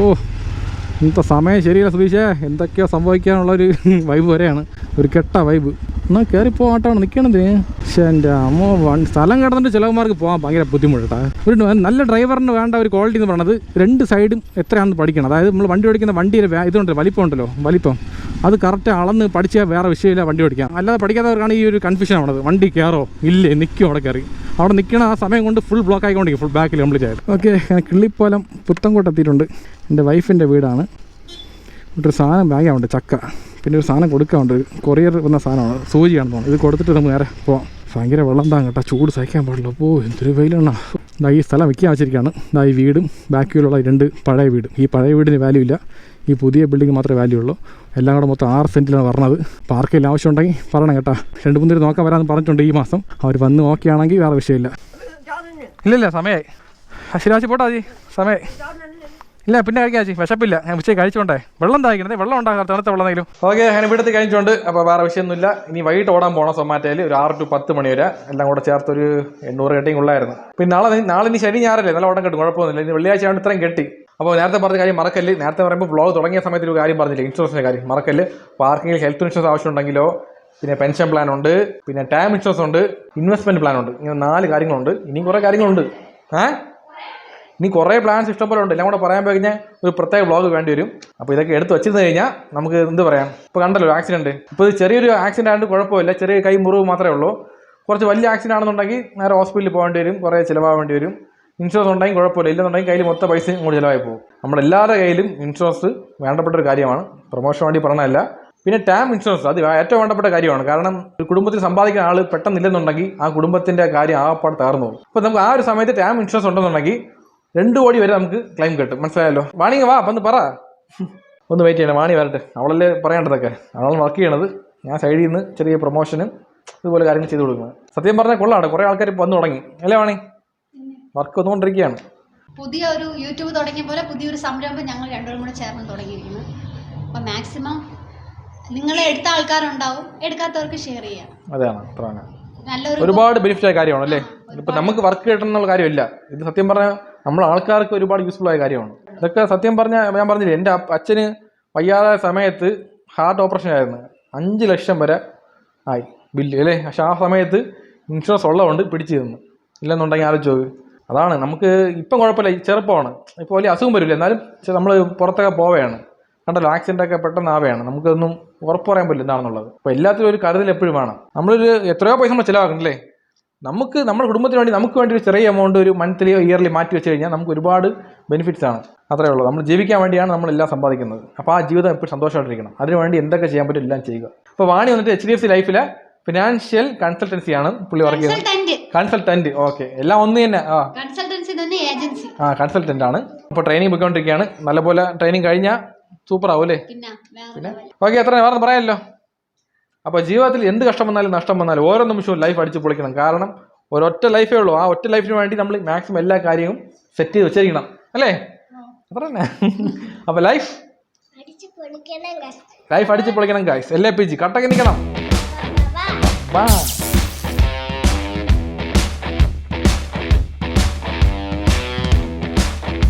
ഇന്നത്തെ സമയം ശരിയല്ല സുധീഷേ, എന്തൊക്കെയോ സംഭവിക്കാനുള്ളൊരു വൈബ് വരെയാണ്, ഒരു കെട്ട വൈബ്. എന്നാൽ കയറിപ്പോട്ടാണ് നിൽക്കണത്. പക്ഷേ എൻ്റെ അമ്മ സ്ഥലം കിടന്നിട്ട് ചിലവന്മാർക്ക് പോകാൻ ഭയങ്കര ബുദ്ധിമുട്ടാണ്. ഒരു നല്ല ഡ്രൈവറിന് വേണ്ട ഒരു ക്വാളിറ്റി എന്ന് പറയുന്നത് രണ്ട് സൈഡും എത്രയാണെന്ന് പഠിക്കണം. അതായത് നമ്മൾ വണ്ടി ഓടിക്കുന്ന വണ്ടിയുടെ ഇതുണ്ടല്ലോ, വലിപ്പം അത് കറക്റ്റ് അളന്ന് പഠിച്ചാൽ വേറെ വിഷയമില്ല വണ്ടി ഓടിക്കാം. അല്ലാതെ പഠിക്കാത്തവർക്കാണ് ഈ ഒരു കൺഫ്യൂഷൻ ആവുന്നത്. വണ്ടി കയറോ ഇല്ലേ, നിൽക്കും അവിടെ കയറി. അവിടെ നിൽക്കണ ആ സമയം കൊണ്ട് ഫുൾ ബ്ലോക്ക് ആയിക്കൊണ്ടിരിക്കും, ഫുൾ ബാക്കിൽ കംപ്ലീറ്റ് ആയിട്ട്. ഓക്കെ, കിള്ളിപ്പോലം പുത്തൻകോട്ട് എത്തിയിട്ടുണ്ട്. എൻ്റെ വൈഫിൻ്റെ വീടാണ്. ഒരു സാധനം ബാഗാവുണ്ട്, ചക്ക. പിന്നെ ഒരു സാധനം കൊടുക്കാറുണ്ട്, കൊറിയർ വന്ന സാധനമാണ്, സൂചിയാണെന്ന് തോന്നുന്നു. ഇത് കൊടുത്തിട്ട് നമുക്ക് നേരെ പോവാം. ഭയങ്കര വെള്ളം താ കേട്ടോ, ചൂട് സഹിക്കാൻ പാടില്ല. അപ്പോൾ എന്തൊരു വെയിലാണ്. ഈ സ്ഥലം വിൽക്കാൻ വെച്ചിരിക്കുകയാണ്. ഈ വീടും ബാക്കിയുള്ള 2 പഴയ വീടും. ഈ പഴയ വീടിന് വാല്യൂ ഇല്ല, ഈ പുതിയ ബിൽഡിംഗ് മാത്രമേ വാല്യൂ ഉള്ളൂ. എല്ലാം കൂടെ മൊത്തം 6 സെൻറ്റിലാണ് പറഞ്ഞത്. പാർക്കിൽ ആവശ്യമുണ്ടെങ്കിൽ പറയണം കേട്ടോ. 2-3 പേര് നോക്കാൻ വരാമെന്ന് പറഞ്ഞിട്ടുണ്ട് ഈ മാസം. അവർ വന്ന് നോക്കിയാണെങ്കിൽ വേറെ വിഷയമില്ല. ഇല്ലില്ല, സമയമായി. ശരിയാച്ചി പോട്ടാ ജി, സമയമായി. ഇല്ല പിന്നെ കഴിക്കാം ചേച്ചി, വിശപ്പില്ല. ഞാൻ ഉച്ചയ്ക്ക് കഴിച്ചോണ്ടേ. വെള്ളം താഴ്ക്കണേ, വെള്ളം ഉണ്ടാകാം, തണുത്ത വെള്ളമെങ്കിലും. ഓക്കെ, ഞാൻ ഇവിടുത്തെ കഴിഞ്ഞിട്ടുണ്ട്. അപ്പോൾ വേറെ വിഷയമൊന്നുമില്ല. ഇനി വൈകിട്ട് ഓടാൻ പോകണം സൊമാറ്റോയിൽ. ഒരു 6 to 10 മണി വരെ എല്ലാം കൂടെ ചേർത്തൊരു 800 കെട്ടിങ് ഉള്ളായിരുന്നു. പിന്നെ നാളെ ഇനി ശനി ഞായറല്ലേ, നല്ല ഓടം കെട്ടും, കുഴപ്പമൊന്നുമില്ല. ഇനി വെള്ളിയാഴ്ച ആണ് ഇത്രയും കെട്ടി. അപ്പോൾ നേരത്തെ പറഞ്ഞ കാര്യം മറക്കല്ല്. നേരത്തെ പറയുമ്പോൾ വ്ളോഗ് തുടങ്ങിയ സമയത്ത് ഒരു കാര്യം പറഞ്ഞില്ല, ഇൻഷുറൻസിൻ്റെ കാര്യം മറക്കല്ല്. പാർക്കിങ്ങിൽ ഹെൽത്ത് ഇൻഷുറൻസ് ആവശ്യമുണ്ടെങ്കിലോ, പിന്നെ പെൻഷൻ പ്ലാൻ ഉണ്ട്, പിന്നെ ടേം ഇൻഷുറൻസ് ഉണ്ട്, ഇൻവെസ്റ്റ്മെൻറ്റ് പ്ലാൻ ഉണ്ട്. ഇങ്ങനെ 4 കാര്യങ്ങളുണ്ട്. ഇനിയും കുറേ കാര്യങ്ങളുണ്ട്. ഇനി കുറേ പ്ലാൻസ് ഇഷ്ടംപോലെ ഉണ്ട്. എല്ലാം കൂടെ പറയാൻ പോയി കഴിഞ്ഞാൽ ഒരു പ്രത്യേക വ്ളോഗ് വേണ്ടി വരും. അപ്പോൾ ഇതൊക്കെ എടുത്ത് വെച്ചിരുന്നു കഴിഞ്ഞാൽ നമുക്ക് എന്ത് പറയാം. ഇപ്പോൾ കണ്ടല്ലോ ആക്സിഡൻറ്റ്. ഇപ്പോൾ ഇത് ചെറിയൊരു ആക്സിഡൻ്റ് ആയതുകൊണ്ട് കുഴപ്പമില്ല, ചെറിയ കൈ മുറിവ് മാത്രമേ ഉള്ളൂ. കുറച്ച് വലിയ ആക്സിഡൻ്റ് ആണെന്നുണ്ടെങ്കിൽ നേരെ ഹോസ്പിറ്റലിൽ പോകേണ്ടി വരും, കുറേ ചിലവാകേണ്ടി വരും. ഇൻഷുറൻസ് ഉണ്ടെങ്കിൽ കുഴപ്പമില്ല, ഇല്ലെന്നുണ്ടെങ്കിൽ കയ്യിൽ മൊത്തം പൈസയും കൂടി ചിലവായി പോകും. നമ്മളെല്ലാവരുടെ കയ്യിലും ഇൻഷുറൻസ് വേണ്ടപ്പെട്ട ഒരു കാര്യമാണ്, പ്രൊമോഷൻ വേണ്ടി പറഞ്ഞതല്ല. പിന്നെ ടേം ഇൻഷുറൻസ് അത് ഏറ്റവും വേണ്ടപ്പെട്ട കാര്യമാണ്. കാരണം ഒരു കുടുംബത്തിൽ സമ്പാദിക്കുന്ന ആൾ പെട്ടെന്നില്ലെന്നുണ്ടെങ്കിൽ ആ കുടുംബത്തിൻ്റെ കാര്യം ആകപ്പാട് തകർന്നു പോകും. അപ്പോൾ നമുക്ക് ആ ഒരു സമയത്ത് ടേം ഇൻഷുറൻസ് ഉണ്ടെന്നുണ്ടെങ്കിൽ 2 കോടി വരെ നമുക്ക് ക്ലെയിം കിട്ടും. മനസ്സിലായല്ലോ? വാണിങ്ങ വാ, അപ്പം പറ, ഒന്ന് വെയിറ്റ് ചെയ്യണം. വാണി വരട്ടെ, അവളല്ലേ പറയേണ്ടതൊക്കെ. അവളാണ് വർക്ക് ചെയ്യണത്. ഞാൻ സൈഡിൽ നിന്ന് ചെറിയ പ്രൊമോഷനും ഇതുപോലെ കാര്യങ്ങൾ ചെയ്ത് കൊടുക്കുന്നത്. സത്യം പറഞ്ഞാൽ കൊള്ളാണ്, കുറേ ആൾക്കാർ ഇപ്പോൾ വന്നു തുടങ്ങി അല്ലേ വാണി? വർക്ക് വന്നുകൊണ്ടിരിക്കുകയാണ്. പുതിയ ഒരു യൂട്യൂബ് തുടങ്ങിയ പോലെ പുതിയൊരു സംരംഭം ഞങ്ങൾ 2 പേരും കൂടെ ചേർന്ന് തുടങ്ങിയിരിക്കുന്നു. അപ്പോൾ മാക്സിമം നിങ്ങളെ എടുത്ത ആൾക്കാരുണ്ടാവും, എടുക്കാത്തവർക്ക് ഷെയർ ചെയ്യാം. അതാണ് അത്ര ഒരുപാട് ബെനിഫിറ്റ് ആയ കാര്യമാണ് അല്ലേ. ഇപ്പം നമുക്ക് വർക്ക് കിട്ടണം എന്നുള്ള കാര്യമില്ല. ഇത് സത്യം പറഞ്ഞാൽ നമ്മൾ ആൾക്കാർക്ക് ഒരുപാട് യൂസ്ഫുൾ ആയ കാര്യമാണ്. ഇതൊക്കെ സത്യം പറഞ്ഞാൽ ഞാൻ പറഞ്ഞില്ലേ, എൻ്റെ അച്ഛന് വയ്യാതായ സമയത്ത് ഹാർട്ട് ഓപ്പറേഷൻ ആയിരുന്നു. 5 ലക്ഷം വരെ ആയി ബില്ല് അല്ലേ. പക്ഷെ ആ സമയത്ത് ഇൻഷുറൻസ് ഉള്ളതുകൊണ്ട് പിടിച്ചു തന്നു. ഇല്ലെന്നുണ്ടെങ്കിൽ ആലോചിച്ചോ. അതാണ് നമുക്ക് ഇപ്പം കുഴപ്പമില്ല, ചെറുപ്പമാണ്, ഇപ്പോൾ വലിയ അസുഖം വരില്ല. എന്നാലും നമ്മൾ പുറത്തൊക്കെ പോവുകയാണ്, കണ്ടല്ലോ ആക്സിഡൻ്റ് ഒക്കെ പെട്ടെന്ന് ആവുകയാണ്. നമുക്കൊന്നും ഉറപ്പ് പറയാൻ പറ്റില്ല എന്താണെന്നുള്ളത്. അപ്പോൾ എല്ലാത്തിലും ഒരു കരുതൽ എപ്പോഴും വേണം. നമ്മളൊരു എത്രയോ പൈസ നമ്മൾ ചിലവാക്കണ്ടല്ലേ. നമുക്ക് നമ്മുടെ കുടുംബത്തിന് വേണ്ടി നമുക്ക് വേണ്ടി ഒരു ചെറിയ എമൗണ്ട് ഒരു മന്ത്ലിയോ ഇയർലി മാറ്റി വെച്ച് കഴിഞ്ഞാൽ നമുക്ക് ഒരുപാട് ബെനിഫിറ്റ്സ് ആണ്. അത്രേ ഉള്ളൂ. നമ്മൾ ജീവിക്കാൻ വേണ്ടിയാണ് നമ്മളെല്ലാം സമ്പാദിക്കുന്നത്. അപ്പോൾ ആ ജീവിതം എപ്പോഴും സന്തോഷമായിട്ടിരിക്കണം. അതിനുവേണ്ടി എന്തൊക്കെ ചെയ്യാൻ പറ്റും എല്ലാം ചെയ്യുക. അപ്പോൾ വാണി വന്നിട്ട് HDFC ലൈഫിലെ ഫിനാൻഷ്യൽ കൺസൾട്ടൻസിയാണ് പുള്ളി വർക്ക് ചെയ്യുന്നത്. കൺസൾട്ടന്റ്. ഓക്കെ, എല്ലാം ഒന്ന് തന്നെ. കൺസൾട്ടന്റ് ആണ്. അപ്പോൾ ട്രെയിനിങ് പോയിക്കൊണ്ടിരിക്കുകയാണ്. നല്ലപോലെ ട്രെയിനിങ് കഴിഞ്ഞാൽ സൂപ്പർ ആവും അല്ലേ. പിന്നെ ഓക്കെ, അത്ര വേറെ പറയാമല്ലോ. അപ്പോൾ ജീവിതത്തിൽ എന്ത് കഷ്ടം വന്നാലും നഷ്ടം വന്നാലും ഓരോ നിമിഷവും ലൈഫ് അടിച്ച് പൊളിക്കണം. കാരണം ഒരൊറ്റ ലൈഫേ ഉള്ളൂ. ആ ഒറ്റ ലൈഫിന് വേണ്ടി നമ്മൾ മാക്സിമം എല്ലാ കാര്യവും സെറ്റ് ചെയ്ത് വെച്ചിരിക്കണം അല്ലേ. അത്ര തന്നെ. അപ്പോൾ ലൈഫ് അടിച്ച് പൊളിക്കണം ഗൈസ്. LAPG കട്ടക്ക് നിൽക്കണം. വാ.